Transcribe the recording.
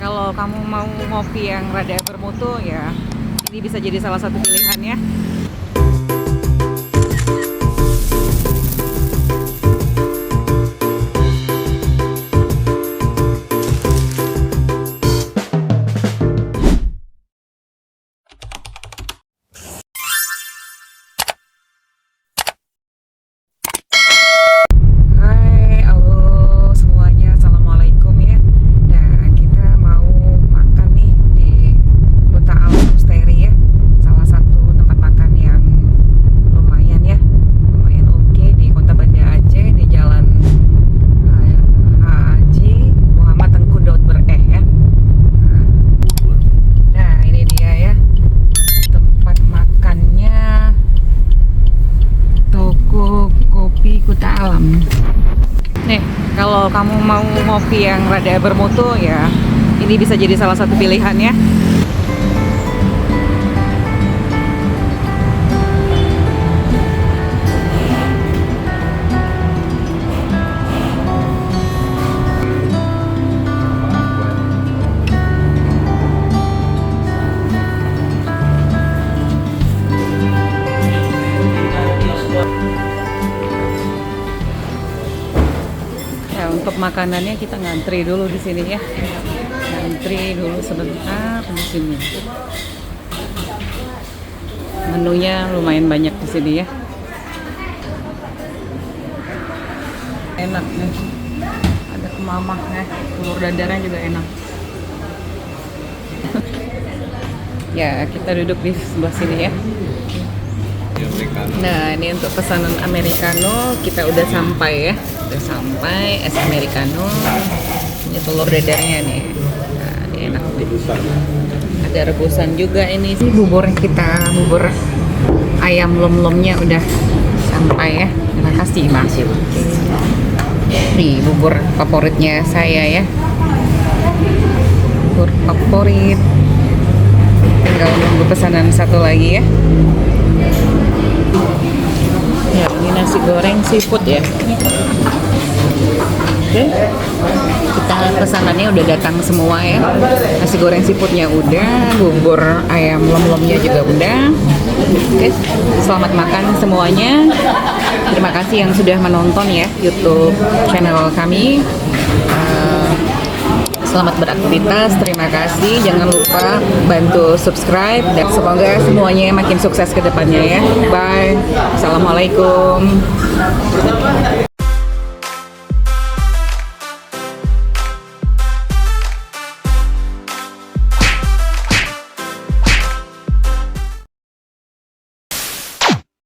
kalau kamu mau ngopi yang rada bermutu ya, ini bisa jadi salah satu pilihan ya. Hai, halo semuanya, assalamualaikum ya. Nah, kita mau makan nih di Kota Alam Musteri ya. Salah satu tempat makan yang lumayan ya, lumayan oke di Kota Banda Aceh di Jalan Haji Muhammad Tengku Daud Bereh ya. Nah, ini dia ya tempat makannya, toko kopi Kota Alam. Nih, kalau kamu mau ngopi yang rada bermutu ya, ini bisa jadi salah satu pilihan ya. Ya, untuk makanannya kita ngantri dulu di sini ya. Ngantri dulu sebentar di sini. Menunya lumayan banyak di sini ya. Enak nih. Ada kemamah ya. Telur dadarnya juga enak. Ya, kita duduk di sebelah sini ya. Nah, ini untuk pesanan americano kita udah sampai ya. Udah sampai es americano. Ini telur dadarnya nih. Nah, ini enak nih. Ada rebusan juga ini. Ini bubur kita, bubur ayam lom-lomnya udah sampai ya. Terima kasih, Mas. Nih, bubur favoritnya saya ya. Bubur favorit. Tinggal nunggu pesanan satu lagi ya. Ya, ini nasi goreng seafood ya. Oke, kita pesanannya udah datang semua ya. Nasi goreng seafoodnya udah, bubur ayam lom-lomnya juga udah. Oke, selamat makan semuanya. Terima kasih yang sudah menonton ya YouTube channel kami. Selamat beraktivitas, terima kasih. Jangan lupa bantu subscribe dan semoga semuanya makin sukses ke depannya ya. Bye. Assalamualaikum.